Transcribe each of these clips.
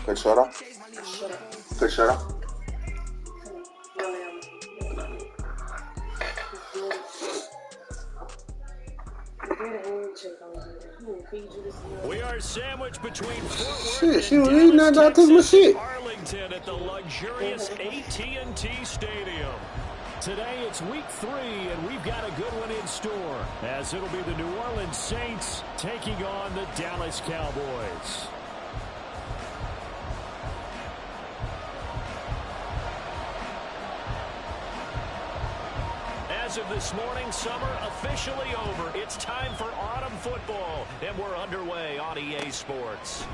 Cachorro? Cachorro? We are sandwiched between Fort Shit, Worth she and was eating Dallas, that. I took my Texas, shit. and Arlington at the luxurious AT&T Stadium. Today it's week 3, and we've got a good one in store, as it'll be the New Orleans Saints taking on the Dallas Cowboys. As of this morning, summer officially over. It's time for autumn football, and we're underway on EA Sports.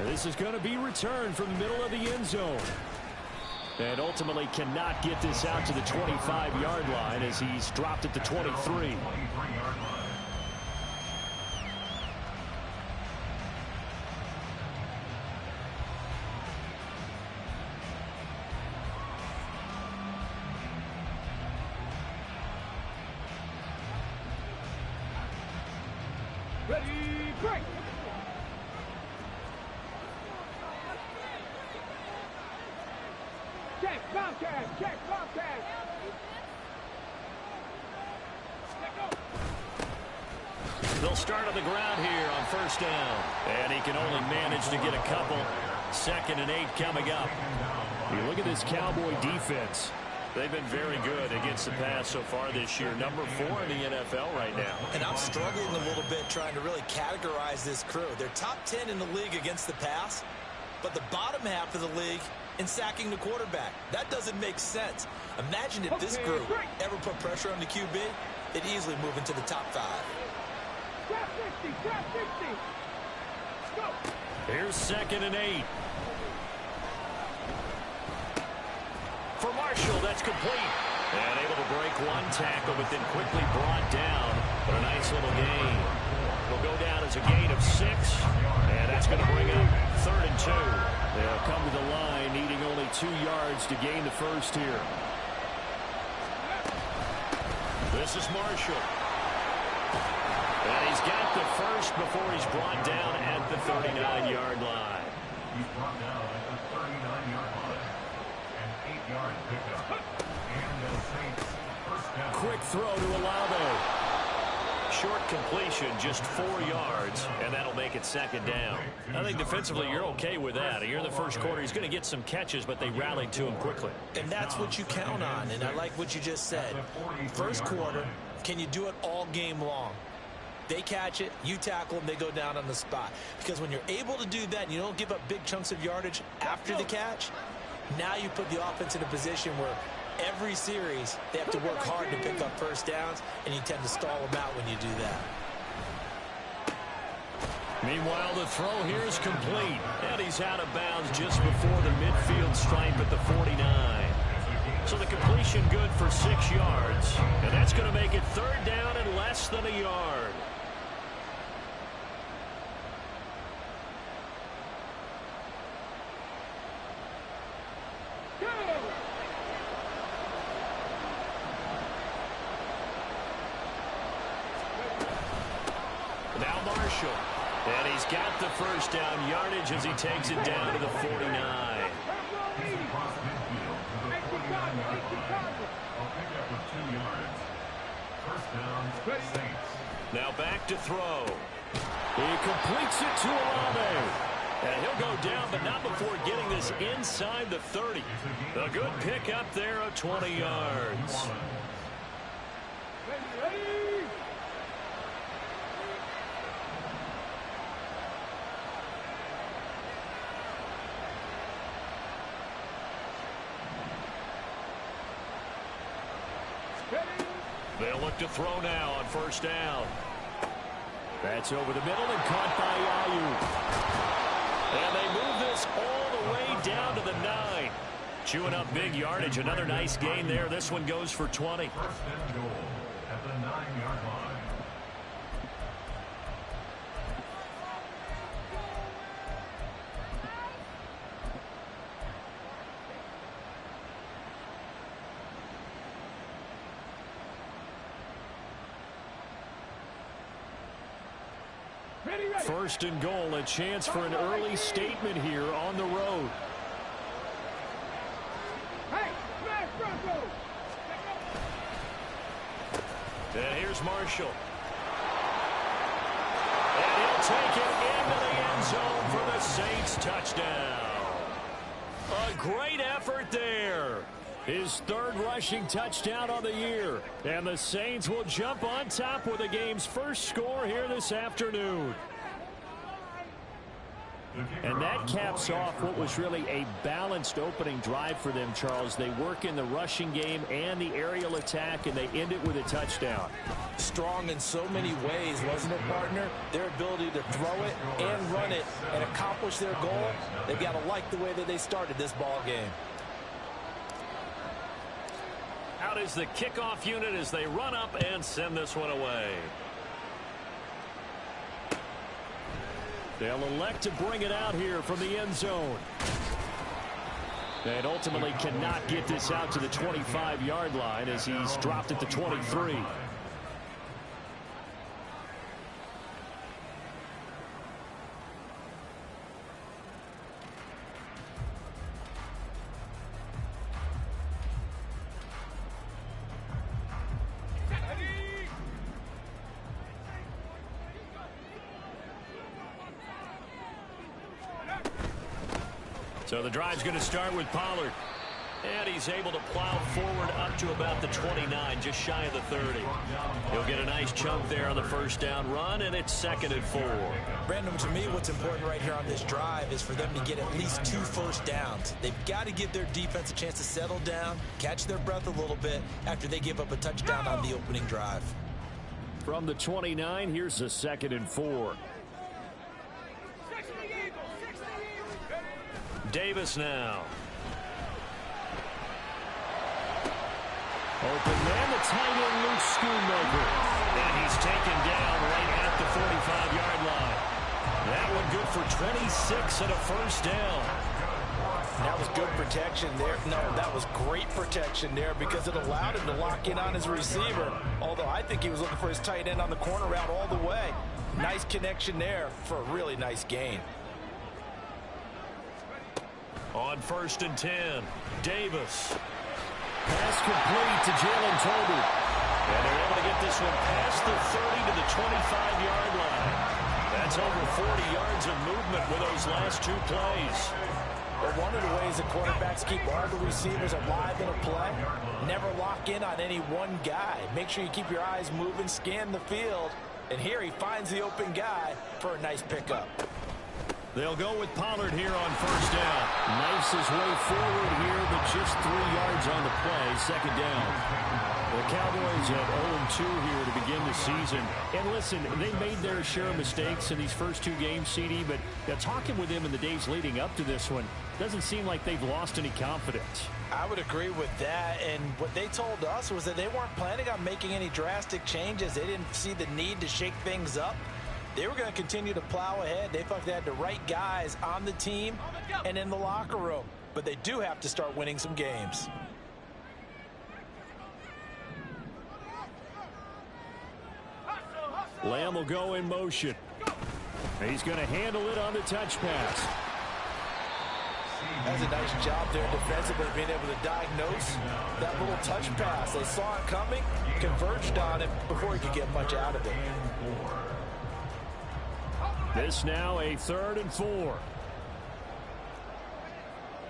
This is going to be returned from the middle of the end zone. And ultimately cannot get this out to the 25-yard line as he's dropped at the 23. Ready, break! Check, Bobcat! Check, Bobcat! They'll start on the ground here on first down. And he can only manage to get a couple. 2nd and 8 coming up. You look at this Cowboy defense. They've been very good against the pass so far this year. Number 4 in the NFL right now. And I'm struggling a little bit trying to really categorize this crew. They're top 10 in the league against the pass, but the bottom half of the league in sacking the quarterback. That doesn't make sense. Imagine if this group ever put pressure on the QB, it'd easily move into the top 5. Trap 60! Trap 60! Go! Here's 2nd and 8. For Marshall, that's complete. And able to break one tackle, but then quickly brought down. But a nice little gain. Will go down as a gain of 6. And that's going to bring up 3rd and 2. They'll come to the line, needing only 2 yards to gain the first here. This is Marshall. And he's got the first before he's brought down at the 39-yard line. He's brought down at the 39-yard line. An 8-yard pickup. And the Saints first down. Quick throw to Olave. Short completion, just 4 yards, and that'll make it 2nd down. I think defensively you're okay with that. Here in the first quarter, he's going to get some catches, but they rallied to him quickly. And that's what you count on, and I like what you just said. First quarter, can you do it all game long? They catch it, you tackle them, they go down on the spot. Because when you're able to do that and you don't give up big chunks of yardage after the catch, now you put the offense in a position where every series they have to work hard to pick up first downs, and you tend to stall them out when you do that. Meanwhile, the throw here is complete. And he's out of bounds just before the midfield stripe at the 49. So the completion good for 6 yards. And that's going to make it 3rd down and less than a yard. Now Marshall. And he's got the first down yardage as he takes it down to the 49. He's across midfield to the 49-yard line. I'll pick up with 2 yards. First down, Saints. Now back to throw. He completes it to Olave. And he'll go down, but not before getting this inside the 30. A good pick up there of 20 yards. Ready! They'll look to throw now on first down. That's over the middle and caught by Ayuk. And they move this all the way down to the 9. Chewing up big yardage. Another nice gain there. This one goes for 20. First and goal at the 9-yard line. First and goal, a chance for an early statement here on the road. Hey, smash Bronco! And here's Marshall. And he'll take it into the end zone for the Saints touchdown. A great effort there. His third rushing touchdown on the year. And the Saints will jump on top with the game's first score here this afternoon. And that caps off what was really a balanced opening drive for them, Charles. They work in the rushing game and the aerial attack, and they end it with a touchdown. Strong in so many ways, wasn't it, partner? Their ability to throw it and run it and accomplish their goal, they've got to like the way that they started this ball game. Out is the kickoff unit as they run up and send this one away. They'll elect to bring it out here from the end zone. And ultimately cannot get this out to the 25-yard line as he's dropped at the 23. So the drive's going to start with Pollard. And he's able to plow forward up to about the 29, just shy of the 30. He'll get a nice chunk there on the first down run, and it's 2nd and 4. Brandon, to me, what's important right here on this drive is for them to get at least 2 first downs. They've got to give their defense a chance to settle down, catch their breath a little bit after they give up a touchdown on the opening drive. From the 29, here's a 2nd and 4. Davis now. Open man, the tight end, Luke Schoonmaker. And he's taken down right at the 45-yard line. That one good for 26 and a first down. That was good protection there. No, that was great protection there because it allowed him to lock in on his receiver. Although I think he was looking for his tight end on the corner route all the way. Nice connection there for a really nice gain. On 1st and 10, Davis. Pass complete to Jalen Tolbert. And they're able to get this one past the 30 to the 25-yard line. That's over 40 yards of movement with those last 2 plays. Well, one of the ways the quarterbacks keep all the receivers alive in a play, never lock in on any one guy. Make sure you keep your eyes moving, scan the field. And here he finds the open guy for a nice pickup. They'll go with Pollard here on first down. Knifes his way forward here, but just 3 yards on the play, 2nd down. The Cowboys have 0-2 here to begin the season. And listen, they made their share of mistakes in these first 2 games, CD, but talking with them in the days leading up to this one, doesn't seem like they've lost any confidence. I would agree with that, and what they told us was that they weren't planning on making any drastic changes. They didn't see the need to shake things up. They were going to continue to plow ahead. They felt they had the right guys on the team and in the locker room. But they do have to start winning some games. Lamb will go in motion. He's going to handle it on the touch pass. That's a nice job there defensively, being able to diagnose that little touch pass. They saw it coming, converged on it before he could get much out of it. This now a 3rd and 4.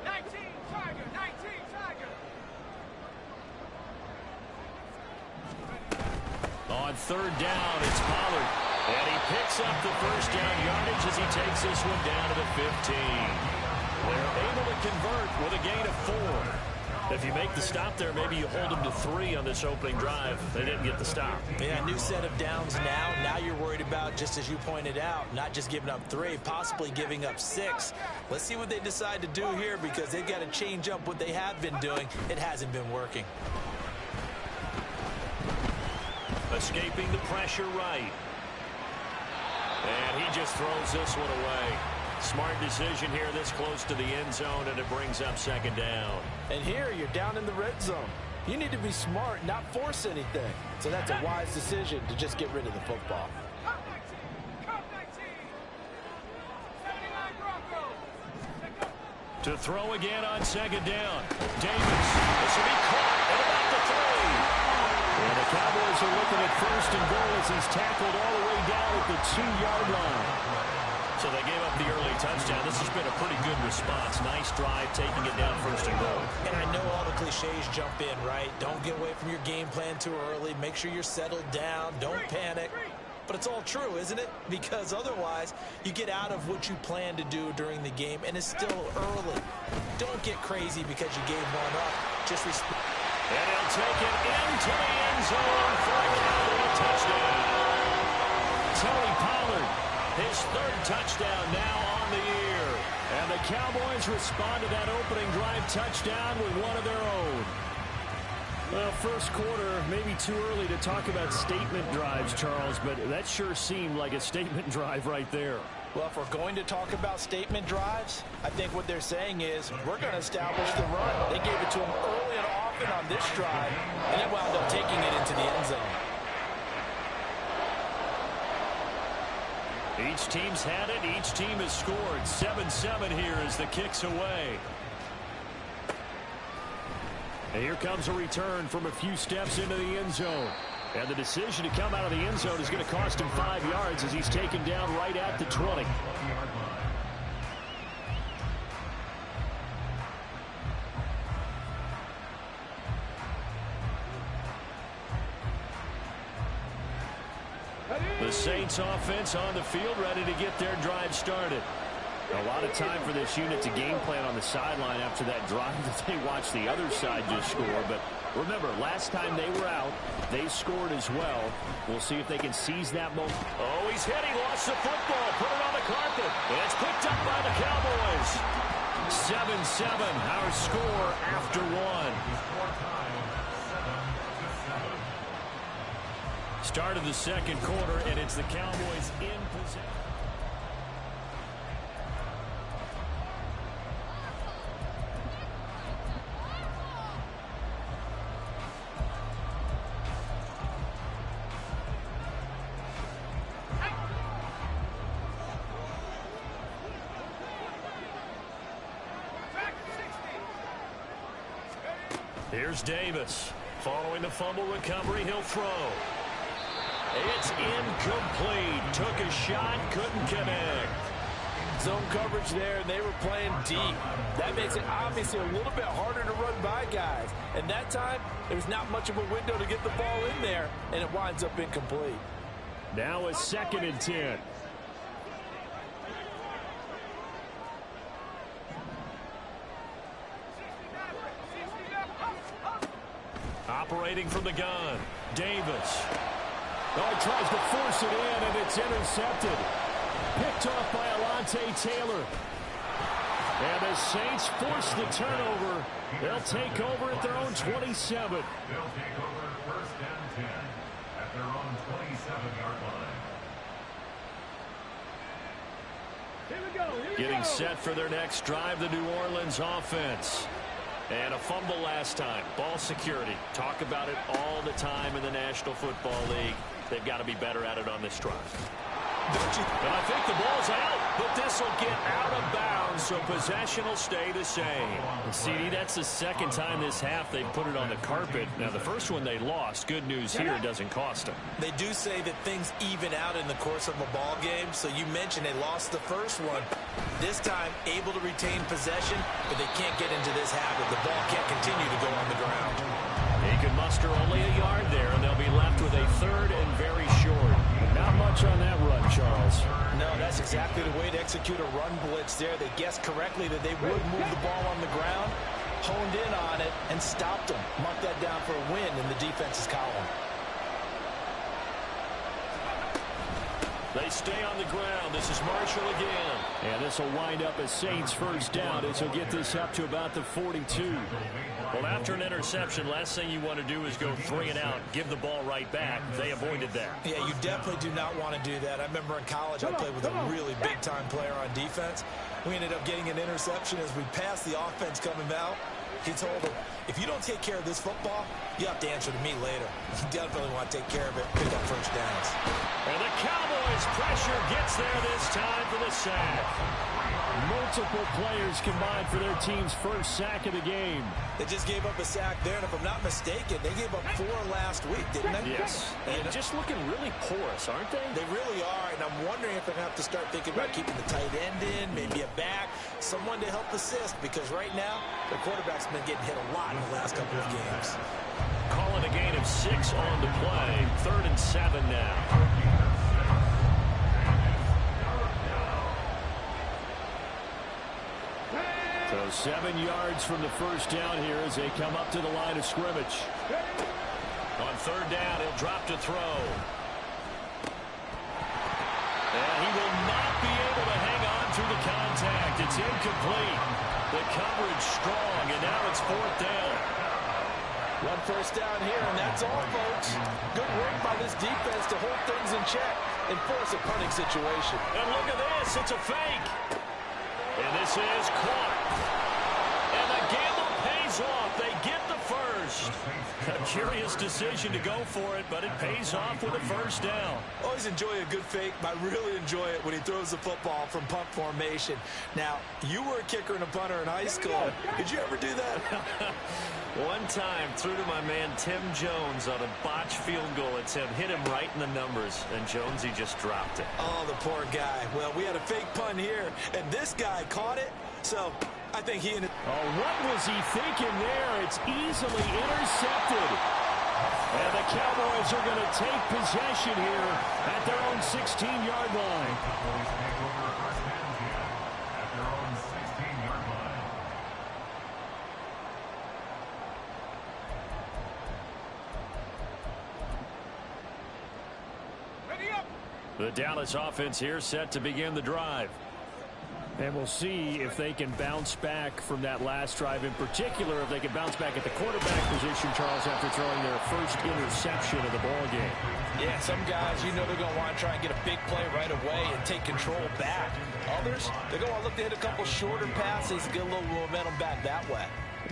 19 Tiger, 19 Tiger. On 3rd down, it's Pollard. And he picks up the first down yardage as he takes this one down to the 15. They're able to convert with a gain of 4. If you make the stop there, maybe you hold them to 3 on this opening drive. They didn't get the stop. Yeah, new set of downs now. Now you're worried about, just as you pointed out, not just giving up 3, possibly giving up 6. Let's see what they decide to do here because they've got to change up what they have been doing. It hasn't been working. Escaping the pressure right. And he just throws this one away. Smart decision here this close to the end zone, and it brings up 2nd down. And here you're down in the red zone. You need to be smart, not force anything. So that's a wise decision to just get rid of the football. To throw again on second down. Davis. This will be caught at about the 3. And the Cowboys are looking at first and goal as he's tackled all the way down at the 2-yard line. So they gave up the early touchdown. This has been a pretty good response. Nice drive, taking it down first and goal. And I know all the cliches jump in, right? Don't get away from your game plan too early. Make sure you're settled down. Don't panic. But it's all true, isn't it? Because otherwise, you get out of what you plan to do during the game, and it's still early. Don't get crazy because you gave one up. Just respect. And he'll take it into the end zone for a Cowboy touchdown. Tony Pollard, his 3rd touchdown now on the year. And the Cowboys respond to that opening drive touchdown with one of their own. Well, first quarter, maybe too early to talk about statement drives, Charles, but that sure seemed like a statement drive right there. Well, if we're going to talk about statement drives, I think what they're saying is we're going to establish the run. They gave it to him early and often on this drive, and it wound up taking it into the end zone. Each team's had it. Each team has scored. 7-7 here as the kick's away. And here comes a return from a few steps into the end zone. And the decision to come out of the end zone is going to cost him 5 yards as he's taken down right at the 20. The Saints offense on the field, ready to get their drive started. A lot of time for this unit to game plan on the sideline after that drive that they watched the other side just score. But remember, last time they were out, they scored as well. We'll see if they can seize that moment. Oh, he's hit. He lost the football. Put it on the carpet. And it's picked up by the Cowboys. 7-7, our score after 1. Start of the second quarter, and it's the Cowboys in possession. Here's Davis. Following the fumble recovery, he'll throw. It's incomplete. Took a shot, couldn't connect. Zone coverage there, and they were playing deep. That makes it obviously a little bit harder to run by guys. And that time, there was not much of a window to get the ball in there, and it winds up incomplete. Now a 2nd and 10. Operating from the gun, Davis. Oh, he tries to force it in, and it's intercepted. Picked off by Alontae Taylor. And the Saints force the turnover. They'll take over at their own 27. They'll take over 1st and 10 at their own 27-yard line. Here we go. Getting set for their next drive, the New Orleans offense. And a fumble last time. Ball security. Talk about it all the time in the National Football League. They've got to be better at it on this drive. Don't you? And I think the ball's out, but this will get out of bounds, so possession will stay the same. CD, that's the 2nd time this half they've put it on the carpet. Now, the first one they lost. Good news here, it doesn't cost them. They do say that things even out in the course of a ball game. So you mentioned they lost the first one. This time, able to retain possession, but they can't get into this habit. The ball can't continue to go on the ground. He can muster only a yard there, and they'll be left with a 3rd and very short. Not much on that run, Charles. No, that's exactly the way to execute a run blitz there. They guessed correctly that they would move the ball on the ground, honed in on it, and stopped them. Marked that down for a win in the defense's column. They stay on the ground. This is Marshall again. And this will wind up as Saints 1st down as he'll get this up to about the 42. Well, after an interception, last thing you want to do is go 3 and out, give the ball right back. They avoided that. Yeah, you definitely do not want to do that. I remember in college I played with a really big-time player on defense. We ended up getting an interception as we passed the offense coming out. He told him, if you don't take care of this football, you have to answer to me later. You definitely want to take care of it, pick up first downs. And the Cowboys pressure gets there this time for the sack. Multiple players combined for their team's first sack of the game. They just gave up a sack there, and if I'm not mistaken, they gave up 4 last week, didn't they? Yes. And just looking really porous, aren't they? They really are, and I'm wondering if they're going to have to start thinking about keeping the tight end in, maybe a back, someone to help assist, because right now, the quarterback's been getting hit a lot in the last couple of games. Calling a gain of 6 on the play. 3rd and 7 now. So 7 yards from the first down here as they come up to the line of scrimmage. On 3rd down, he'll drop to throw. And he will not be able to hang on through the contact. It's incomplete. The coverage strong, and now it's 4th down. 1 first down here, and that's all, folks. Good work by this defense to hold things in check and force a punting situation. And look at this. It's a fake. And this is caught. And the gamble pays off. They get the first. A curious decision to go for it, but it pays off with a first down. Always enjoy a good fake, but I really enjoy it when he throws the football from punt formation. Now, you were a kicker and a punter in high school. Did you ever do that? One time, threw to my man Tim Jones on a botched field goal attempt. Hit him right in the numbers, and Jonesy just dropped it. Oh, the poor guy. Well, we had a fake punt here, and this guy caught it, so I think he and Oh, what was he thinking there? It's easily intercepted. And the Cowboys are going to take possession here at their own 16-yard line. The Dallas offense here set to begin the drive. And we'll see if they can bounce back from that last drive, in particular if they can bounce back at the quarterback position, Charles, after throwing their first interception of the ball game. Yeah, some guys, you know they're going to want to try and get a big play right away and take control back. Others, they're going to want to look to hit a couple shorter passes, get a little momentum back that way.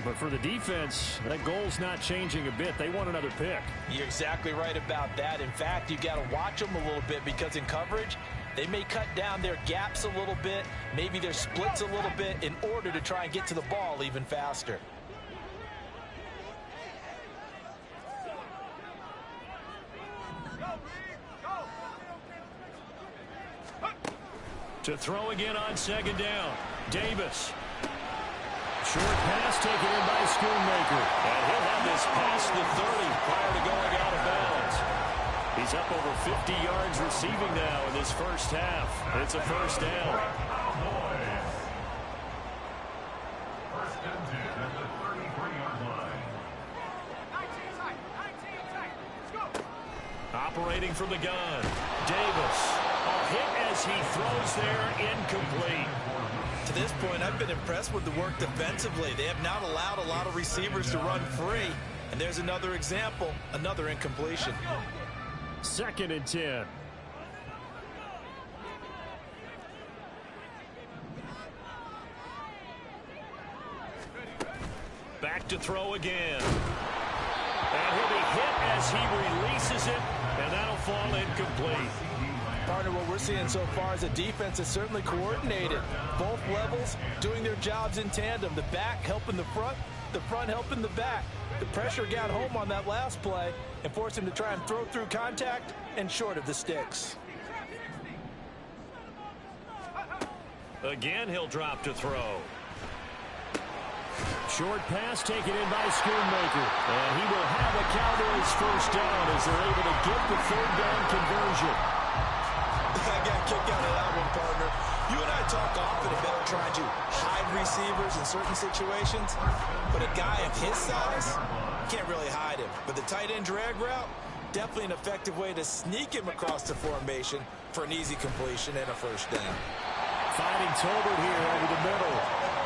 But for the defense, that goal's not changing a bit. They want another pick. You're exactly right about that. In fact, you got to watch them a little bit because in coverage, they may cut down their gaps a little bit, maybe their splits a little bit in order to try and get to the ball even faster. To throw again on 2nd down. Davis. Short pass taken in by Schoonmaker. And he'll have this past the 30 prior to going out of bounds. He's up over 50 yards receiving now in this first half. It's a first down. First and 10 at the 33-yard line. Operating from the gun. Davis. A hit as he throws there, incomplete. To this point, I've been impressed with the work defensively. They have not allowed a lot of receivers to run free. And there's another example, another incompletion. 2nd and 10. Back to throw again. And he'll be hit as he releases it, and that'll fall incomplete. Partner, what we're seeing so far is a defense that's certainly coordinated. Both levels doing their jobs in tandem. The back helping the front helping the back. The pressure got home on that last play and forced him to try and throw through contact and short of the sticks. Again, he'll drop to throw. Short pass taken in by Schoonmaker. And he will have a Cowboys first down as they're able to get the 3rd down conversion. I got a kick out of that one, partner. You and I talk often about trying to hide receivers in certain situations, but a guy of his size can't really hide him. But the tight end drag route, definitely an effective way to sneak him across the formation for an easy completion and a first down. Finding Tolbert here over the middle.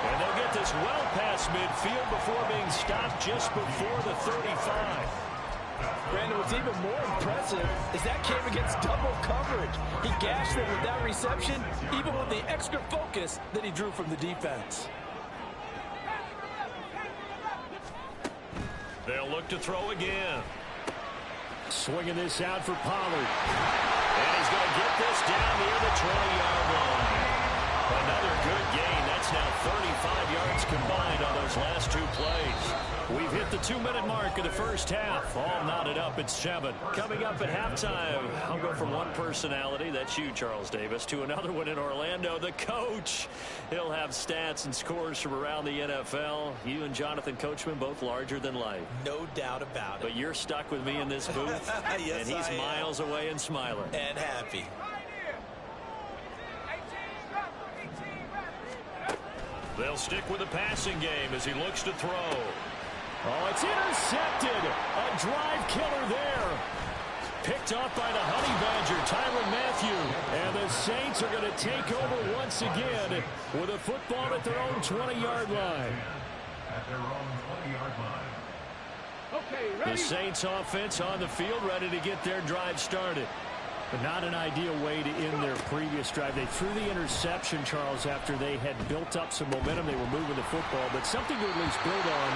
And they'll get this well past midfield before being stopped just before the 35. Brandon, what's even more impressive is that came against double coverage. He gashed them with that reception, even with the extra focus that he drew from the defense. They'll look to throw again. Swinging this out for Pollard. And he's going to get this down near the 20-yard line. Another good gain. That's now 35 yards combined on those last two plays. We've hit the 2-minute mark of the first half. All knotted up at 7. Coming up at halftime, I'll go from one personality, that's you, Charles Davis, to another one in Orlando, the coach. He'll have stats and scores from around the NFL. You and Jonathan Coachman, both larger than life. No doubt about it. But you're stuck with me in this booth, yes, and he's miles away and smiling. And happy. They'll stick with the passing game as he looks to throw. Oh, it's intercepted. A drive killer there. Picked off by the Honey Badger, Tyrann Mathieu. And the Saints are going to take over once again with a football at their own 20-yard line. At their own 20-yard line. Okay, ready? The Saints offense on the field, ready to get their drive started. But not an ideal way to end their previous drive. They threw the interception, Charles, after they had built up some momentum. They were moving the football, but something to at least build on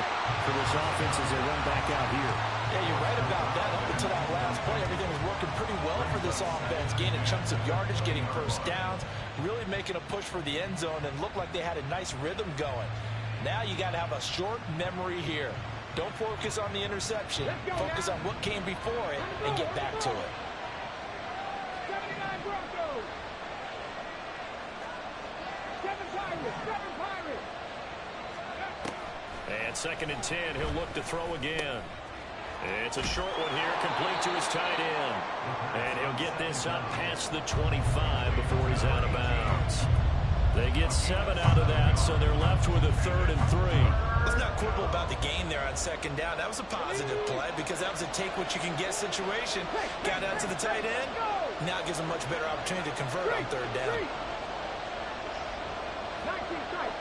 for this offense as they run back out here. Yeah, you're right about that. Up until that last play, everything was working pretty well for this offense, gaining chunks of yardage, getting first downs, really making a push for the end zone, and looked like they had a nice rhythm going. Now you got to have a short memory here. Don't focus on the interception. Focus on what came before it and get back to it. And 2nd and 10, he'll look to throw again. It's a short one here, complete to his tight end. And he'll get this up past the 25 before he's out of bounds. They get 7 out of that, so they're left with a 3rd and 3. Let's not quibble about the gain there on 2nd down. That was a positive play because that was a take-what-you-can-get situation. Got out to the tight end. Now it gives them much better opportunity to convert on 3rd down. 19 tight.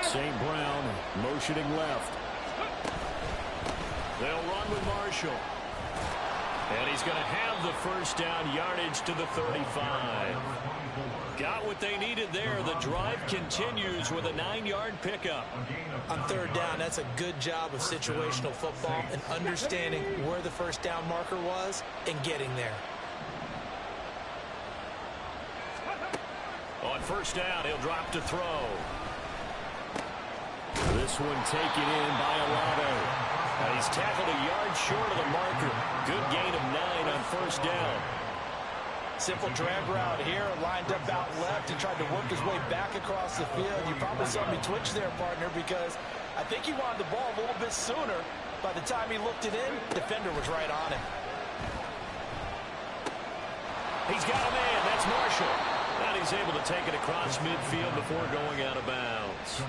St. Brown motioning left. They'll run with Marshall. And he's going to have the first down, yardage to the 35. Got what they needed there. The drive continues with a 9-yard pickup. On 3rd down, that's a good job of situational football and understanding where the first down marker was and getting there. On 1st down, he'll drop to throw. This one taken in by Olave. And he's tackled a yard short of the marker. Good gain of 9 on 1st down. Simple drag route here, lined up out left and tried to work his way back across the field. You probably saw me twitch there, partner, because I think he wanted the ball a little bit sooner. By the time he looked it in, defender was right on him. He's got a man. That's Marshall. And he's able to take it across midfield before going out of bounds.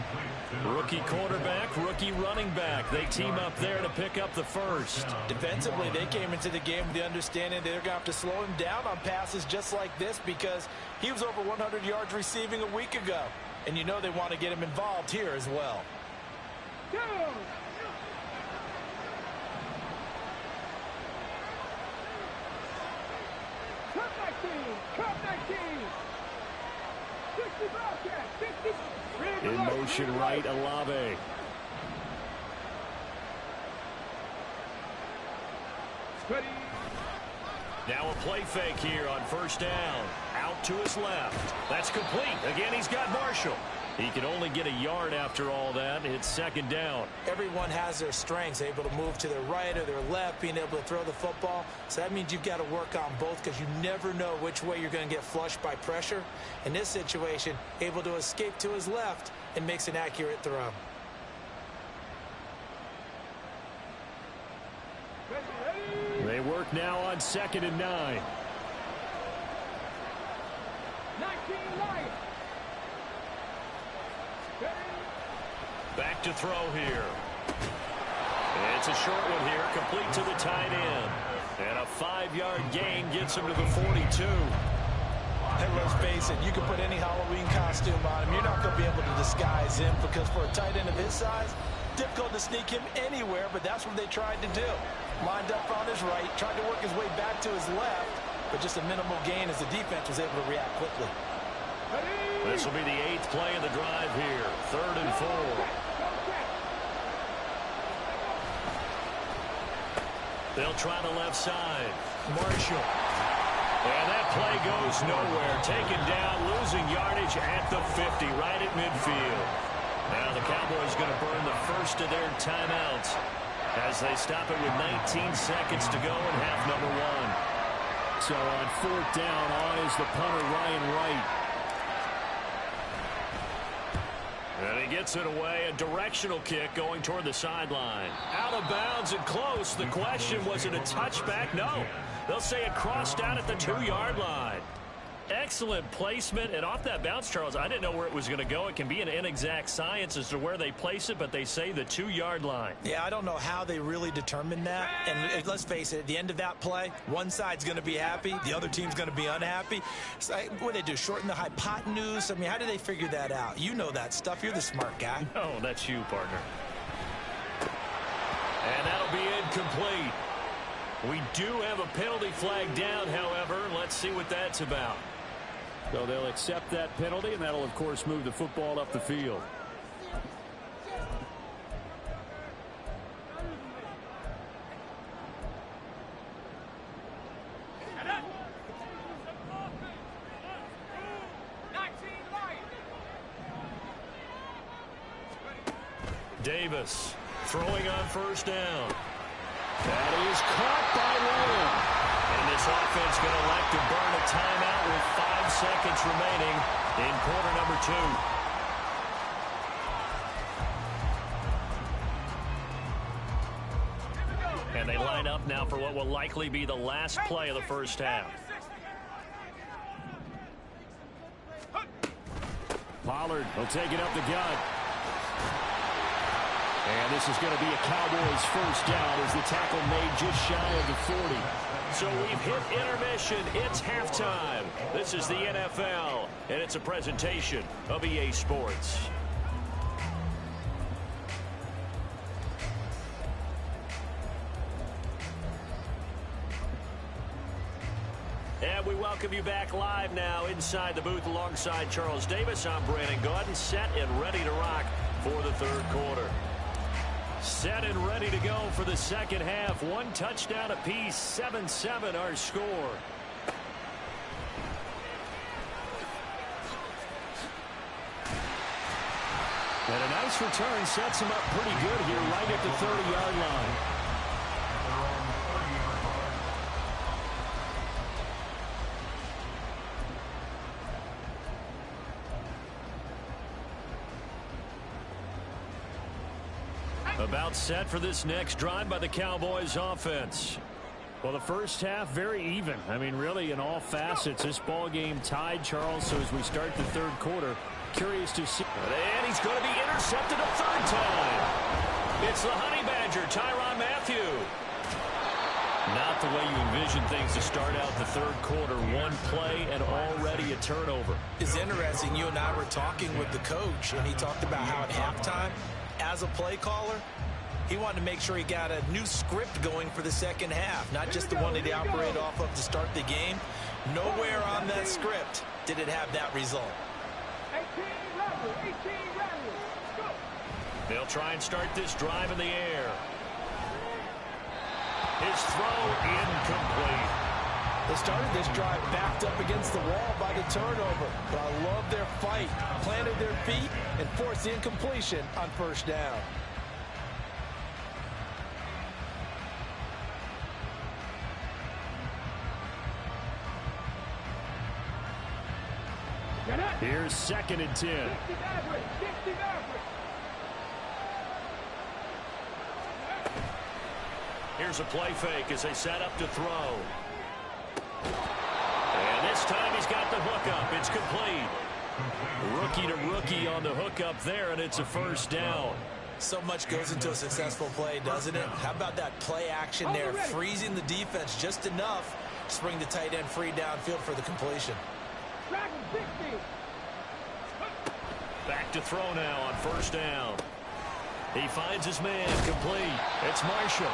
Rookie quarterback, rookie running back. They team up there to pick up the first. Defensively, they came into the game with the understanding they're going to have to slow him down on passes just like this because he was over 100 yards receiving a week ago. And you know they want to get him involved here as well. In motion right, Olave. Now a play fake here on 1st down. Out to his left. That's complete. Again, he's got Marshall. He can only get a yard after all that. It's 2nd down. Everyone has their strengths, able to move to their right or their left, being able to throw the football. So that means you've got to work on both because you never know which way you're going to get flushed by pressure. In this situation, able to escape to his left and makes an accurate throw. They work now on 2nd and 9. 19 line. Back to throw here. It's a short one here, complete to the tight end. And a 5-yard gain gets him to the 42. Hey, let's face it, you can put any Halloween costume on him. You're not going to be able to disguise him because for a tight end of his size, difficult to sneak him anywhere, but that's what they tried to do. Lined up on his right, tried to work his way back to his left, but just a minimal gain as the defense was able to react quickly. This will be the 8th play of the drive here. 3rd and 4. They'll try the left side. Marshall. And that play goes nowhere. Taken down, losing yardage at the 50, right at midfield. Now the Cowboys going to burn the first of their timeouts as they stop it with 19 seconds to go in half number 1. So on 4th down, on is the punter, Ryan Wright. And he gets it away. A directional kick going toward the sideline. Out of bounds and close. The question, was it a touchback? No. They'll say it crossed out at the 2-yard line. Excellent placement. And off that bounce, Charles, I didn't know where it was going to go. It can be an inexact science as to where they place it, but they say the 2-yard line. Yeah, I don't know how they really determined that. And let's face it, at the end of that play, one side's going to be happy, the other team's going to be unhappy. So, what do they do, shorten the hypotenuse? I mean, how do they figure that out? You know that stuff. You're the smart guy. Oh, that's you, partner. And that'll be incomplete. We do have a penalty flag down, however. Let's see what that's about. So they'll accept that penalty, and that'll, of course, move the football up the field. Davis throwing on 1st down. That is caught by Lamb. And this offense going to elect to burn a timeout with 5 seconds remaining in quarter number 2. And they line up now for what will likely be the last play of the first half. Pollard will take it up the gut. And this is going to be a Cowboys 1st down as the tackle made just shy of the 40. So we've hit intermission. It's halftime. This is the NFL, and it's a presentation of EA Sports. And we welcome you back live now inside the booth alongside Charles Davis. I'm Brandon Gaudin, set and ready to rock for the 3rd quarter. Set and ready to go for the second half. 1 touchdown apiece, 7-7 our score. And a nice return sets him up pretty good here right at the 30-yard line. About set for this next drive by the Cowboys offense. Well, the first half, very even. I mean, really, in all facets, this ball game tied, Charles. So as we start the 3rd quarter, curious to see. And he's going to be intercepted a 3rd time. It's the Honey Badger, Tyrann Mathieu. Not the way you envision things to start out the 3rd quarter. 1 play and already a turnover. It's interesting. You and I were talking with the coach, and he talked about how at halftime, as a play caller, he wanted to make sure he got a new script going for the second half, not just the one that he operated off of to start the game. Nowhere on that script did it have that result. 18 runners. Go. They'll try and start this drive in the air. His throw incomplete. They started this drive backed up against the wall by the turnover, but I love their fight, planted their feet, and forced the incompletion on 1st down. Here's 2nd and 10. Here's a play fake as they set up to throw. And this time he's got the hookup. It's complete. Rookie to rookie on the hookup there, and it's a 1st down. So much goes into a successful play, doesn't it? How about that play action there, freezing the defense just enough to bring the tight end free downfield for the completion. Back to throw now on 1st down. He finds his man complete. It's Marshall.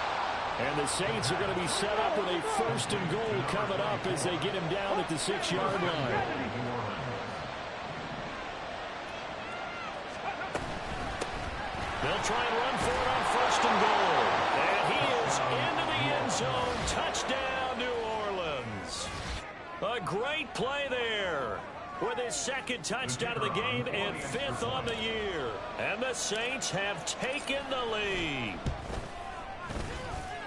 And the Saints are going to be set up with a 1st and goal coming up as they get him down at the 6-yard line. They'll try and run for it on 1st and goal. And he is into the end zone. Touchdown, New Orleans. A great play there with his 2nd touchdown of the game and 5th on the year. And the Saints have taken the lead.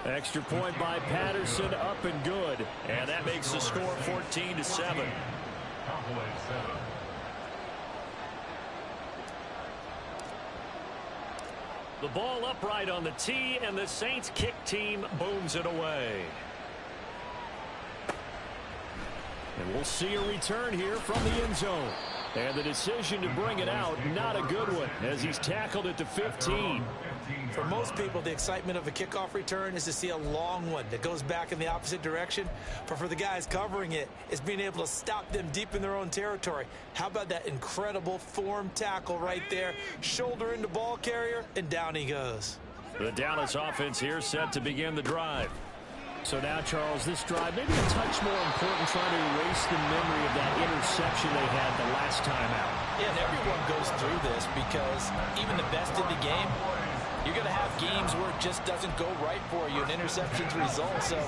Extra point by Patterson, up and good. And that makes the score 14-7. Cowboys 7. The ball upright on the tee, and the Saints kick team booms it away. And we'll see a return here from the end zone. And the decision to bring it out, not a good one, as he's tackled at the 15. For most people, the excitement of a kickoff return is to see a long one that goes back in the opposite direction. But for the guys covering it, it's being able to stop them deep in their own territory. How about that incredible form tackle right there? Shoulder into ball carrier, and down he goes. The Dallas offense here set to begin the drive. So now, Charles, this drive maybe a touch more important, trying to erase the memory of that interception they had the last time out. Yeah, and everyone goes through this because even the best in the game, you're going to have games where it just doesn't go right for you, and interceptions result. So,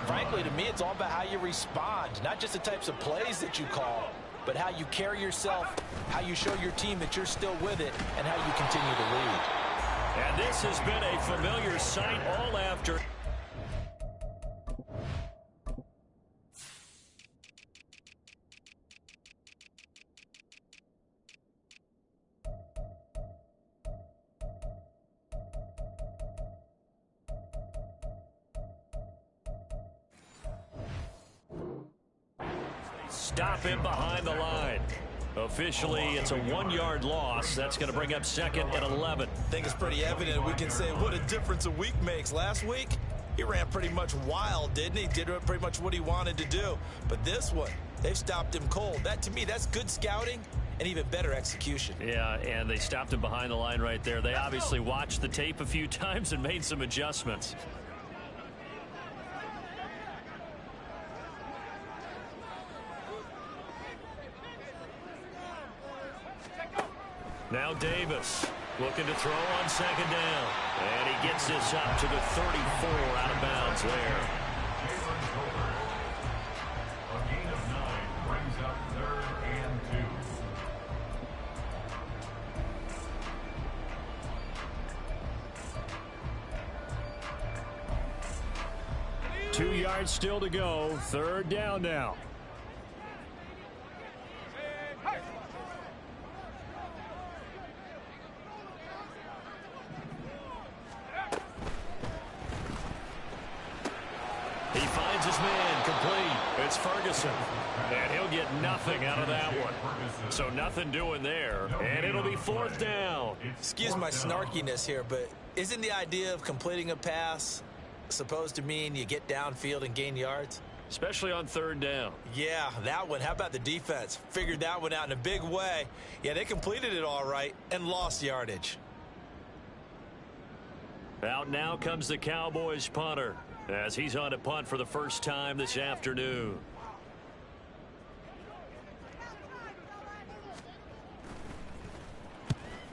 frankly, to me, it's all about how you respond, not just the types of plays that you call, but how you carry yourself, how you show your team that you're still with it, and how you continue to lead. And this has been a familiar sight all after. Stop him behind the line. Officially, it's a 1-yard loss. That's going to bring up 2nd and 11. I think it's pretty evident. We can say what a difference a week makes. Last week, he ran pretty much wild, didn't he? Did pretty much what he wanted to do. But this one, they've stopped him cold. That, to me, that's good scouting and even better execution. Yeah, and they stopped him behind the line right there. They obviously watched the tape a few times and made some adjustments. Now Davis looking to throw on 2nd down. And he gets this up to the 34 out of bounds there. A gain of 9 brings up 3rd and 2. 2 yards still to go. 3rd down now. His man complete. It's Ferguson. And he'll get nothing out of that one. So nothing doing there. And it'll be 4th down. Excuse my snarkiness here, but isn't the idea of completing a pass supposed to mean you get downfield and gain yards? Especially on 3rd down. Yeah, that one. How about the defense? Figured that one out in a big way. Yeah, they completed it all right and lost yardage. Out now comes the Cowboys punter, as he's on a punt for the first time this afternoon.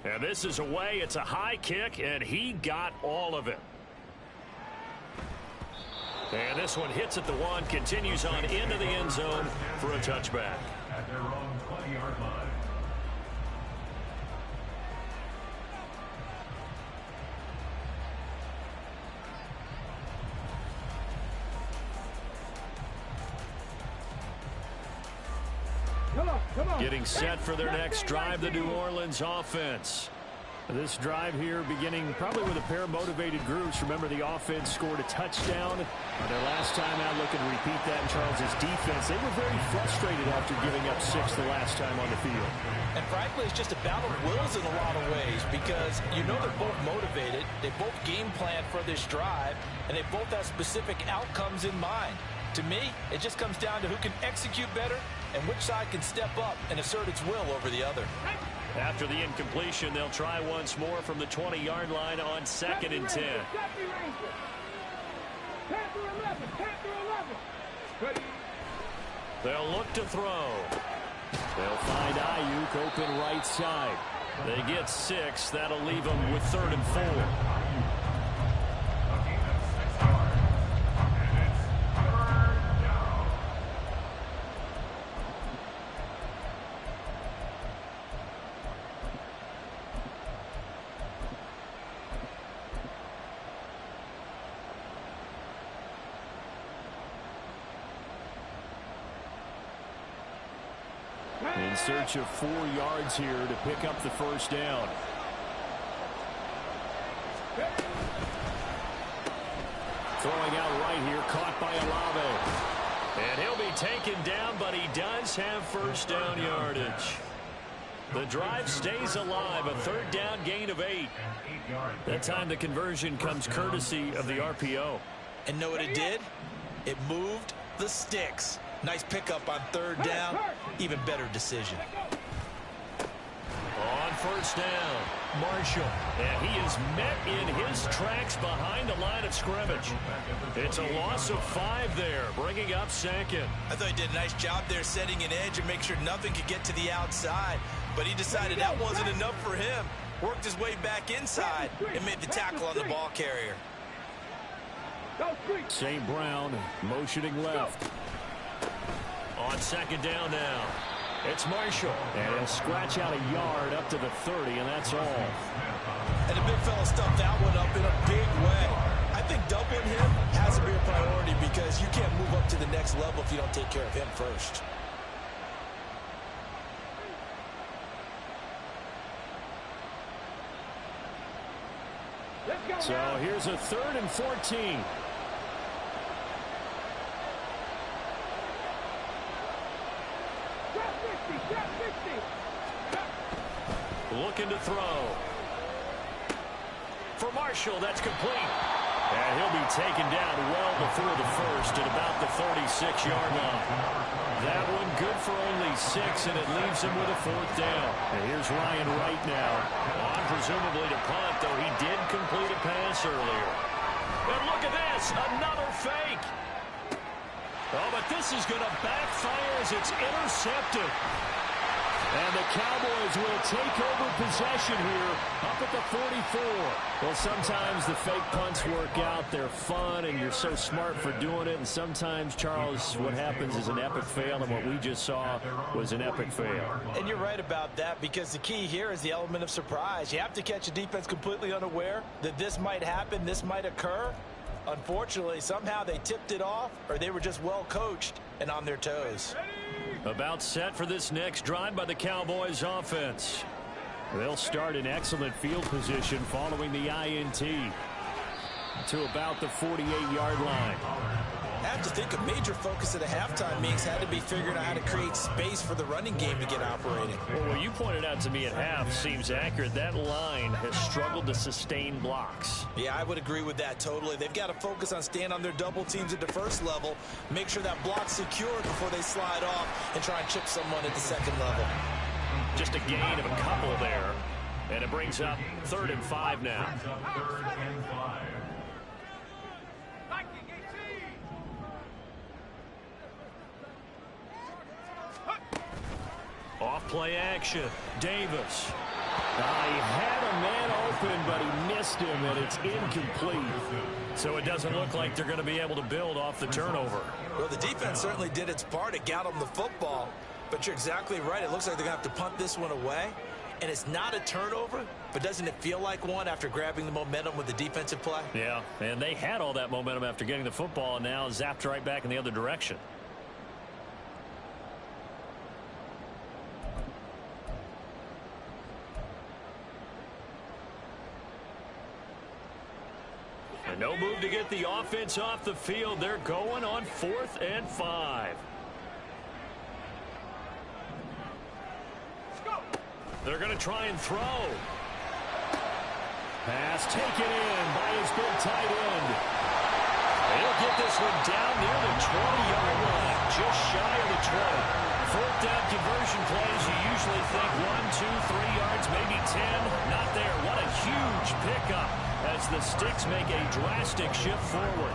And this is away. It's a high kick, and he got all of it. And this one hits at the 1, continues on into the end zone for a touchback. At their own 20-yard line. Getting set for their next drive, the New Orleans offense. This drive here beginning probably with a pair of motivated groups. Remember, the offense scored a touchdown their last time out. Looking to repeat that in Charles's defense. They were very frustrated after giving up 6 the last time on the field. And frankly, it's just a battle of wills in a lot of ways, because you know they're both motivated. They both game plan for this drive, and they both have specific outcomes in mind. To me, it just comes down to who can execute better and which side can step up and assert its will over the other. After the incompletion, they'll try once more from the 20-yard line on 2nd and 10. They'll look to throw. They'll find Ayuk open right side. They get 6. That'll leave them with 3rd and 4. In search of 4 yards here to pick up the first down. Throwing out right here, caught by Olave. And he'll be taken down, but he does have first down yardage. The drive stays alive, a 3rd down gain of 8. That time the conversion comes courtesy of the RPO. And know what it did? It moved the sticks. Nice pickup on 3rd down. Even better decision. On first down, Marshall. And he is met in his tracks behind the line of scrimmage. It's a loss of 5 there, bringing up 2nd. I thought he did a nice job there setting an edge and make sure nothing could get to the outside. But he decided that wasn't enough for him. Worked his way back inside and made the tackle on the ball carrier. St. Brown motioning left. On 2nd down now, it's Marshall. And he'll scratch out a yard up to the 30, and that's all. And the big fella stuffed that one up in a big way. I think doubling him has to be a priority because you can't move up to the next level if you don't take care of him first. So here's a 3rd and 14. Looking to throw. For Marshall, that's complete. And he'll be taken down well before the first at about the 36-yard line. That one good for only 6, and it leaves him with a 4th down. And here's Ryan Wright now. On presumably to punt, though he did complete a pass earlier. And look at this, another fake. Oh, but this is going to backfire as it's intercepted. And the Cowboys will take over possession here up at the 44. Well, sometimes the fake punts work out. They're fun, and you're so smart for doing it. And sometimes, Charles, what happens is an epic fail, and what we just saw was an epic fail. And you're right about that because the key here is the element of surprise. You have to catch a defense completely unaware that this might happen, this might occur. Unfortunately, somehow they tipped it off, or they were just well coached and on their toes. About set for this next drive by the Cowboys offense. They'll start in excellent field position following the INT to about the 48-yard line. I have to think a major focus of the halftime meetings had to be figuring out how to create space for the running game to get operating. Well, what you pointed out to me at half seems accurate. That line has struggled to sustain blocks. Yeah, I would agree with that totally. They've got to focus on staying on their double teams at the first level, make sure that block's secured before they slide off and try and chip someone at the second level. Just a gain of a couple there, and it brings up 3rd and 5 now. Off play action, Davis. He had a man open, but he missed him, and it's incomplete. So it doesn't look like they're going to be able to build off the turnover. Well, the defense certainly did its part. It got them the football. But you're exactly right. It looks like they're going to have to punt this one away. And it's not a turnover, but doesn't it feel like one after grabbing the momentum with the defensive play? Yeah, and they had all that momentum after getting the football, and now zapped right back in the other direction. And no move to get the offense off the field. They're going on 4th and 5. They're going to try and throw. Pass taken in by his big tight end. He'll get this one down near the 20-yard line, just shy of the 20. fourth down conversion plays, you usually think 1, 2, 3 yards, maybe 10. Not there. What a huge pickup as the Sticks make a drastic shift forward.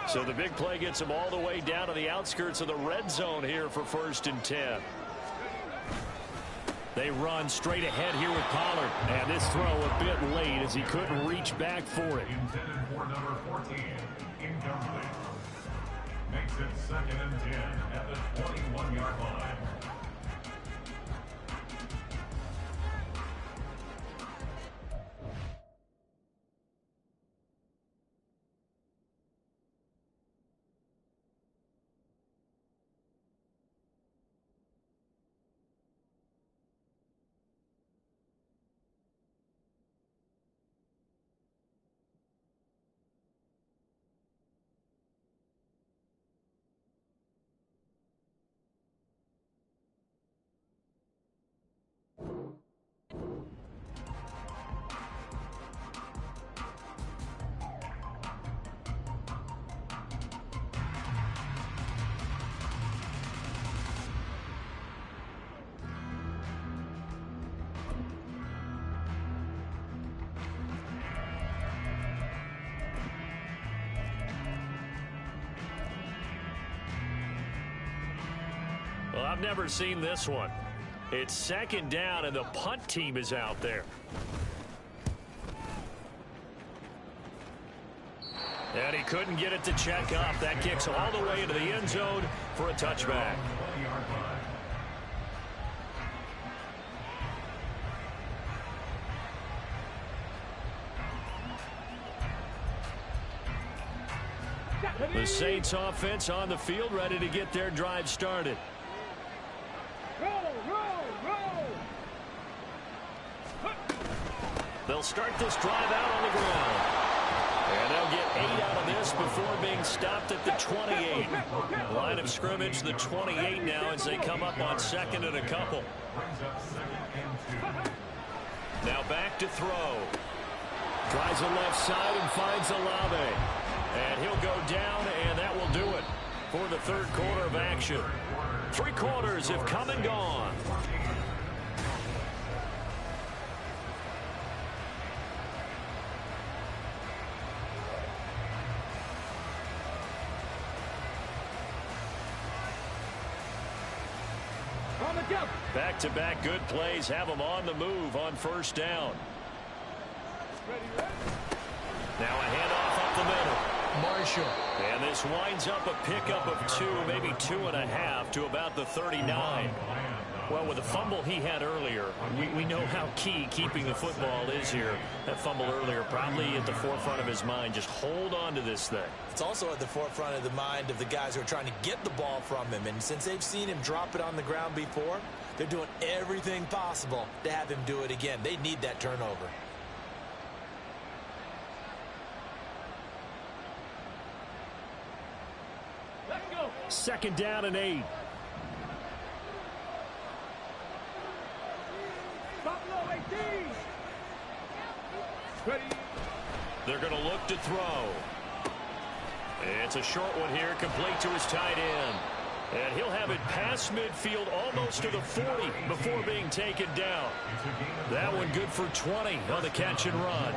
So the big play gets them all the way down to the outskirts of the red zone here for 1st and 10. They run straight ahead here with Pollard. And this throw a bit late as he couldn't reach back for it. Intended for number 14, incomplete. Makes it 2nd and 10 at the 21-yard line. Well, I've never seen this one. It's 2nd down, and the punt team is out there. And he couldn't get it to check up. That kicks all the way into the end zone for a touchback. The Saints offense on the field, ready to get their drive started. They'll start this drive out on the ground. And they'll get 8 out of this before being stopped at the 28. Line of scrimmage, the 28 now as they come up on 2nd and a couple. Now back to throw. Tries the left side and finds Olave. And he'll go down, and that will do it for the 3rd quarter of action. 3 quarters have come and gone. Back-to-back good plays have them on the move on 1st down. Now a handoff up the middle. Marshall. And this winds up a pickup of 2, maybe 2.5 to about the 39. Well, with the fumble he had earlier, we know how key keeping the football is here. That fumble earlier probably at the forefront of his mind. Just hold on to this thing. It's also at the forefront of the mind of the guys who are trying to get the ball from him. And since they've seen him drop it on the ground before, they're doing everything possible to have him do it again. They need that turnover. Let's go. 2nd down and 8. They're going to look to throw. It's a short one here, complete to his tight end. And he'll have it past midfield almost to the 40 before being taken down. That one good for 20 on the catch and run.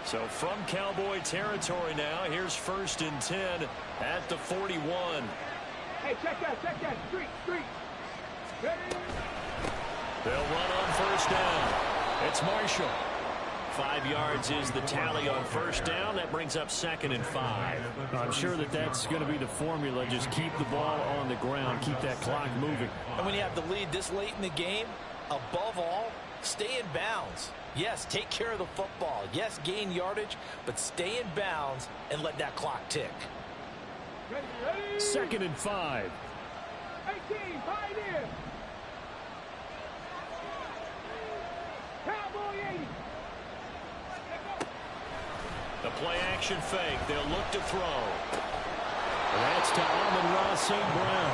So from Cowboy territory now, here's 1st and 10 at the 41. Hey, check that. Street. They'll run on 1st down. It's Marshall. 5 yards is the tally on 1st down. That brings up 2nd and 5. I'm sure that's going to be the formula. Just keep the ball on the ground. Keep that clock moving. And when you have the lead this late in the game, above all, stay in bounds. Yes, take care of the football. Yes, gain yardage, but stay in bounds and let that clock tick. 2nd and 5. 18, fight in. Cowboy 80. The play-action fake. They'll look to throw. That's to Amon-Ra St. Brown.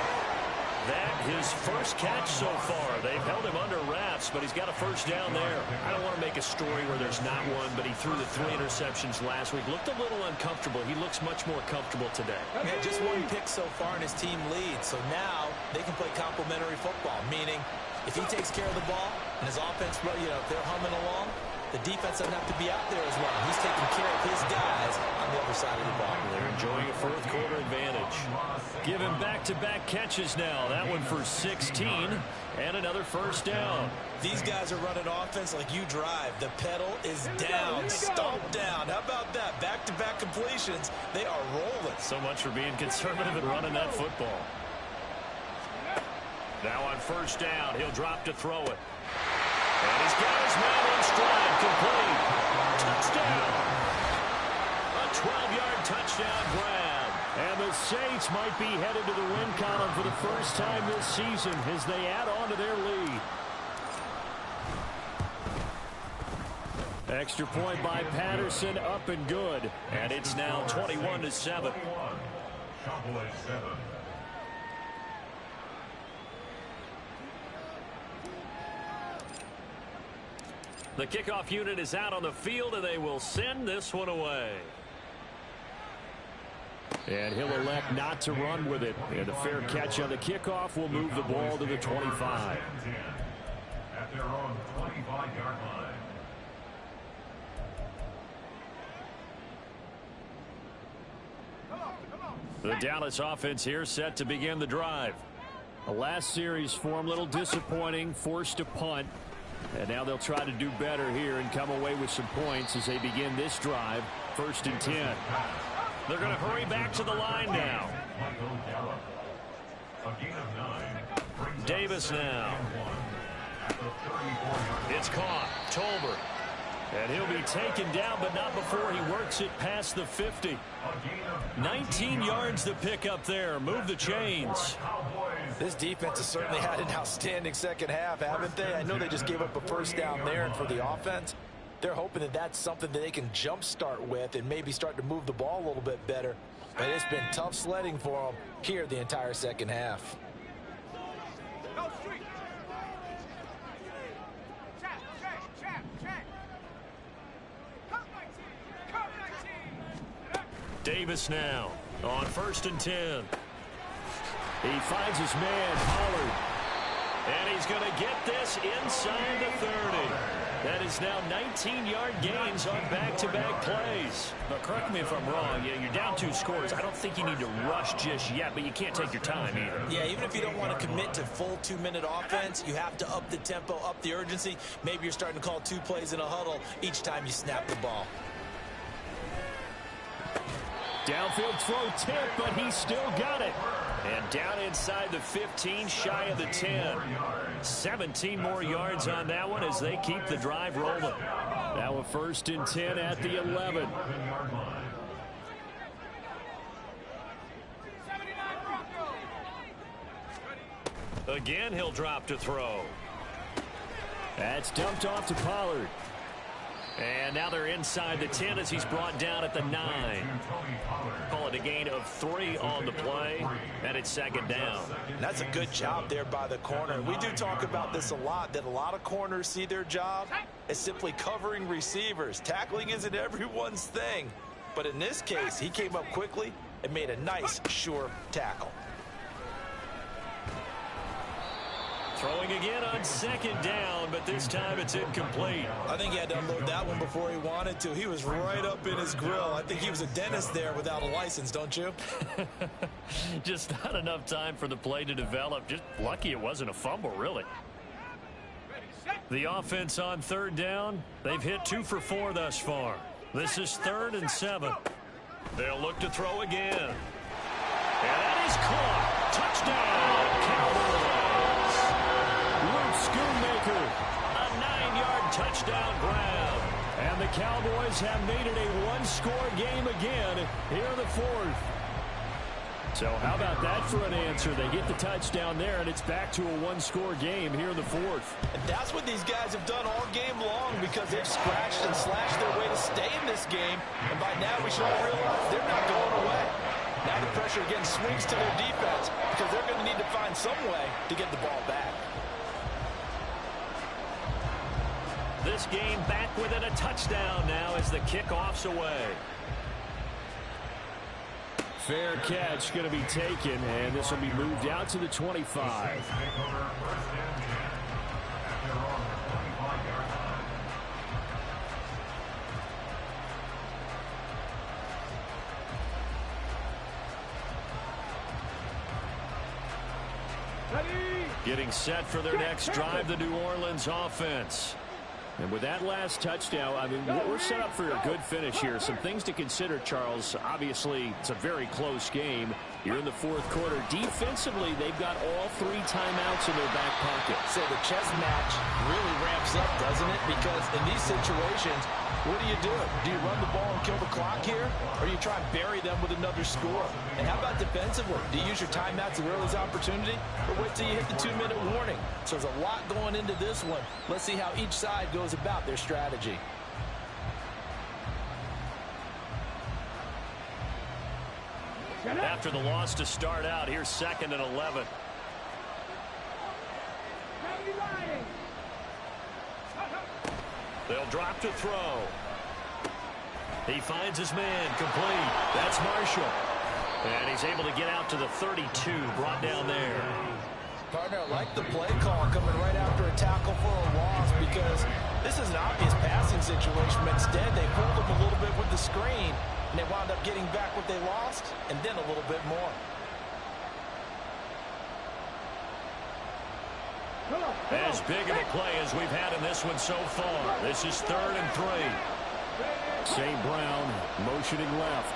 That his first catch so far. They've held him under wraps, but he's got a first down there. I don't want to make a story where there's not one, but he threw the 3 interceptions last week. Looked a little uncomfortable. He looks much more comfortable today. Yeah, just 1 pick so far, and his team leads. So now they can play complementary football, meaning if he takes care of the ball and his offense, if they're humming along, the defense doesn't have to be out there as well. He's taking care of his guys on the other side of the ball. They're enjoying a fourth quarter advantage. Give him back-to-back catches now. That one for 16 and another first down. These guys are running offense like you drive. The pedal is down, stomp down. How about that? Back-to-back completions. They are rolling. So much for being conservative and running that football. Now on first down, he'll drop to throw it. And he's got his man in stride, complete. Touchdown. A 12-yard touchdown grab. And the Saints might be headed to the win column for the first time this season as they add on to their lead. Extra point by Patterson, up and good. And it's now 21-7. Cowboys 7. The kickoff unit is out on the field, and they will send this one away. And he'll elect not to run with it. And a fair catch on the kickoff will move the ball to the 25. At their own 25-yard line. The Dallas offense here set to begin the drive. The last series form a little disappointing, forced a punt. And now they'll try to do better here and come away with some points as they begin this drive. 1st and 10. They're going to hurry back to the line now. Davis now. It's caught. Tolbert. And he'll be taken down, but not before he works it past the 50. 19 yards to pick up there. Move the chains. This defense has certainly had an outstanding second half, haven't they? I know they just gave up a first down there, and for the offense, they're hoping that that's something that they can jumpstart with and maybe start to move the ball a little bit better. But it's been tough sledding for them here the entire second half. Davis now on 1st and 10. He finds his man, Pollard. And he's going to get this inside the 30. That is now 19-yard gains on back-to-back plays. But correct me if I'm wrong. You're down 2 scores. I don't think you need to rush just yet, but you can't take your time either. Yeah, even if you don't want to commit to full 2-minute offense, you have to up the tempo, up the urgency. Maybe you're starting to call 2 plays in a huddle each time you snap the ball. Downfield throw tip, but he still got it. And down inside the 15, shy of the 10. 17 more yards on that one as they keep the drive rolling. Now a 1st and 10 at the 11. Again, he'll drop to throw. That's dumped off to Pollard. And now they're inside the 10 as he's brought down at the 9. Call it a gain of 3 on the play, and it's 2nd down. That's a good job there by the corner. We do talk about this a lot, that a lot of corners see their job as simply covering receivers. Tackling isn't everyone's thing. But in this case, he came up quickly and made a nice, sure tackle. Throwing again on 2nd down, but this time it's incomplete. I think he had to unload that one before he wanted to. He was right up in his grill. I think he was a dentist there without a license, don't you? Just not enough time for the play to develop. Just lucky it wasn't a fumble, really. The offense on 3rd down, they've hit 2 for 4 thus far. This is 3rd and 7. They'll look to throw again. And that is caught. Touchdown, Cowboys. Schoonmaker. A 9-yard touchdown grab. And the Cowboys have made it a 1-score game again here in the 4th. So how about that for an answer? They get the touchdown there, and it's back to a one-score game here in the fourth. And that's what these guys have done all game long because they've scratched and slashed their way to stay in this game. And by now we should all realize they're not going away. Now the pressure again swings to their defense because they're going to need to find some way to get the ball back. This game back within a touchdown now as the kickoff's away. Fair catch going to be taken, and this will be moved out to the 25. Getting set for their next drive, the New Orleans offense. And with that last touchdown, I mean, we're set up for a good finish here. Some things to consider, Charles. Obviously, it's a very close game. You're in the fourth quarter. Defensively, they've got all 3 timeouts in their back pocket. So the chess match really ramps up, doesn't it? Because in these situations, what do? Do you run the ball and kill the clock here? Or you try and bury them with another score? And how about defensively? Do you use your timeouts at earliest opportunity? Or wait till you hit the 2-minute warning? So there's a lot going into this one. Let's see how each side goes about their strategy. After the loss to start out, here's 2nd and 11. They'll drop to throw. He finds his man, complete. That's Marshall. And he's able to get out to the 32, brought down there. Partner, I like the play call coming right after a tackle for a loss because this is an obvious passing situation, but instead they pulled him a little bit with the screen, and they wound up getting back what they lost, and then a little bit more. As big of a play as we've had in this one so far. This is 3rd and 3. St. Brown motioning left.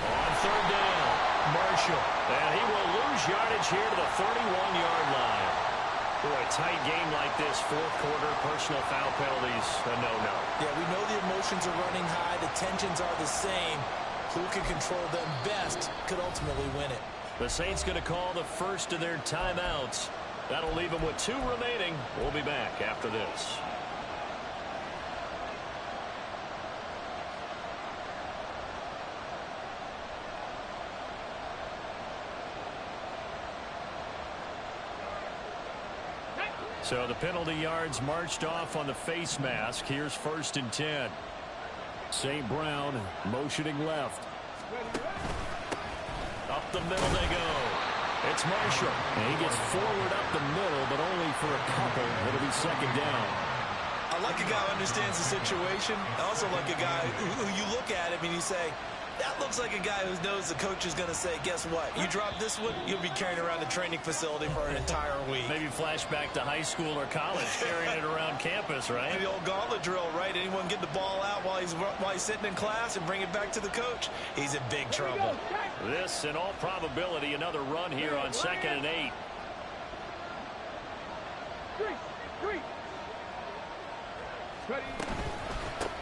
On 3rd down, Marshall. And he will lose yardage here to the 31-yard line. Boy, a tight game like this, fourth quarter, personal foul penalties, a no-no. Yeah, we know the emotions are running high. The tensions are the same. Who can control them best could ultimately win it. The Saints going to call the first of their timeouts. That'll leave them with 2 remaining. We'll be back after this. So the penalty yards marched off on the face mask. Here's 1st and 10. St. Brown motioning left. Up the middle they go. It's Marshall. And he gets forward up the middle, but only for a couple. It'll be 2nd down. I like a guy who understands the situation. I also like a guy who you look at him and you say, that looks like a guy who knows the coach is going to say, guess what? You drop this one, you'll be carrying around the training facility for an entire week. Maybe flashback to high school or college, carrying it around campus, right? The old gauntlet drill, right? Anyone get the ball out while he's sitting in class and bring it back to the coach? He's in big trouble. This, in all probability, another run here on 2nd and 8.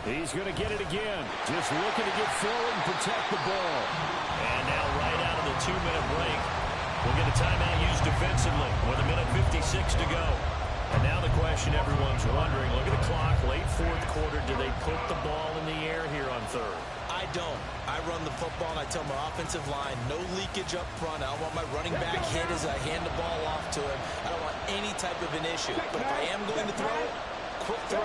He's going to get it again. Just looking to get forward and protect the ball. And now right out of the 2-minute break, we'll get a timeout used defensively with 1:56 to go. And now the question everyone's wondering, look at the clock, late fourth quarter, do they put the ball in the air here on 3rd? I don't. I run the football and I tell my offensive line, no leakage up front. I don't want my running back hit as I hand the ball off to him. I don't want any type of an issue. But if I am going to throw it, quick throw,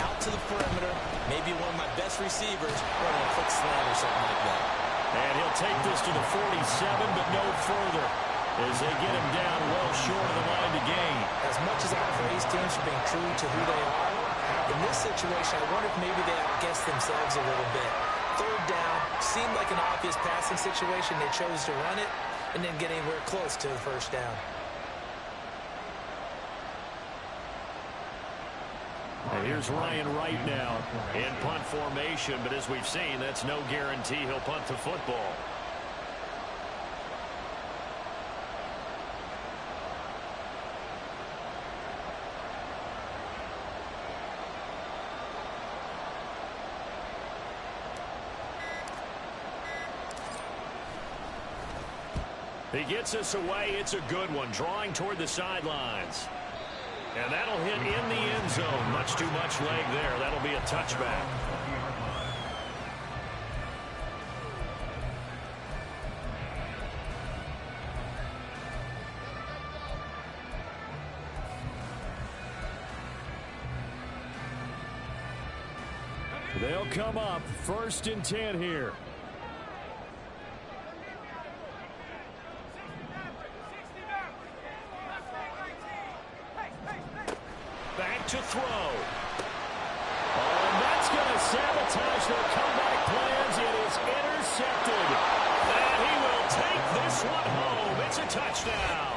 out to the perimeter, maybe one of my best receivers running a quick slant or something like that. And he'll take this to the 47, but no further as they get him down well short of the line to gain. As much as I praise teams for being true to who they are, in this situation, I wonder if maybe they outguessed themselves a little bit. 3rd down, seemed like an obvious passing situation. They chose to run it and didn't get anywhere close to the 1st down. And here's Ryan Wright now in punt formation, but as we've seen, that's no guarantee he'll punt the football. He gets us away. It's a good one, drawing toward the sidelines. And that'll hit in the end zone. Much too much leg there. That'll be a touchback. They'll come up 1st and 10 here. Back to throw. Oh, and that's going to sabotage their comeback plans. It is intercepted. And he will take this one home. It's a touchdown.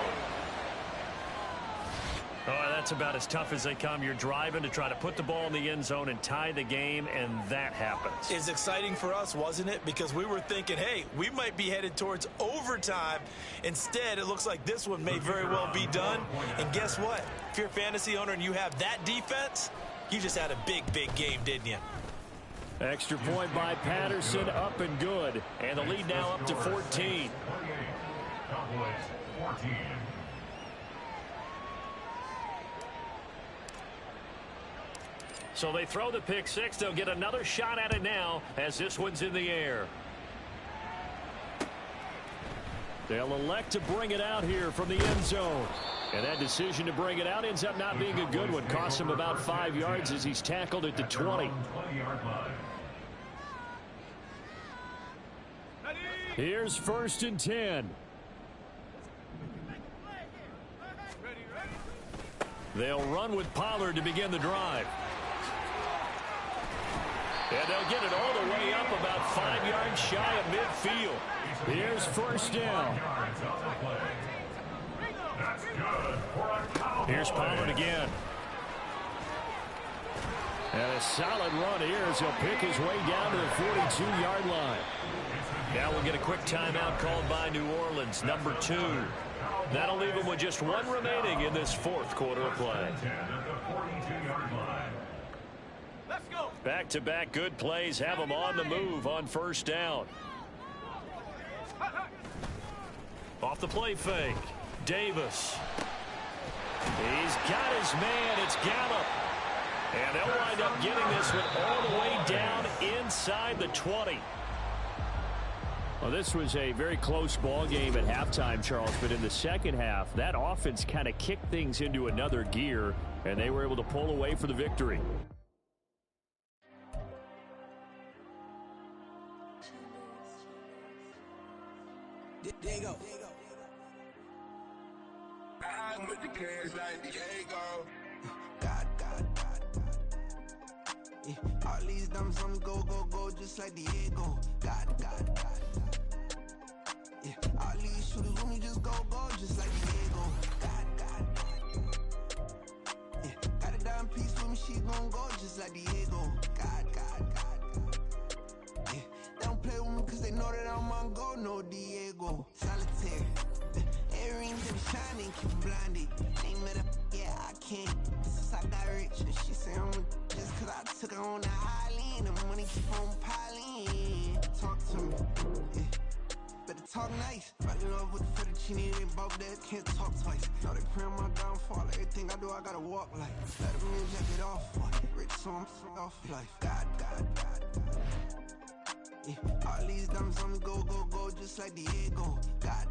Oh, that's about as tough as they come. You're driving to try to put the ball in the end zone and tie the game, and that happens. It's exciting for us, wasn't it? Because we were thinking, hey, we might be headed towards overtime. Instead, it looks like this one may very well be done. And guess what? If you're a fantasy owner and you have that defense, you just had a big, big game, didn't you? Extra point by Patterson, up and good. And the lead now up to 14. Cowboys 14. So they throw the pick six. They'll get another shot at it now as this one's in the air. They'll elect to bring it out here from the end zone. And that decision to bring it out ends up not being a good one. Costs him about 5 yards as he's tackled at the 20. Here's 1st and 10. They'll run with Pollard to begin the drive. And they'll get it all the way up about 5 yards shy of midfield. Here's 1st down. Here's Pollard again. And a solid run here as he'll pick his way down to the 42-yard line. Now we'll get a quick timeout called by New Orleans, number 2. That'll leave them with just one remaining in this 4th quarter of play. Back-to-back good plays have them on the move on 1st down. Off the play fake. Davis. He's got his man. It's Gallup. And they'll wind up getting this one all the way down inside the 20. Well, this was a very close ball game at halftime, Charles, but in the second half, that offense kind of kicked things into another gear, and they were able to pull away for the victory. There you go. I'm with the cash like Diego. God. Yeah, all these diamonds on me go, just like Diego. God. Yeah, all these shooters on me just go, just like Diego. God. Yeah, got a dime piece with me, she gon' go just like Diego. God. Yeah, they don't play with me cause they know that I'm on go, no Diego. Solitaire. Earrings that be shining, keep blinded. Ain't met up, yeah, I can't. Since I got rich, and she say I'm just cause I took her on the island. The money keep on piling. Talk to me, yeah. Better talk nice. Fucking up with the fettuccine, they both dead, can't talk twice. Know they pray on my downfall. Everything I do, I gotta walk like. Let them in, jack it off, boy. Rich, so I'm off life. God. Yeah, all these diamonds on me go, just like Diego. God.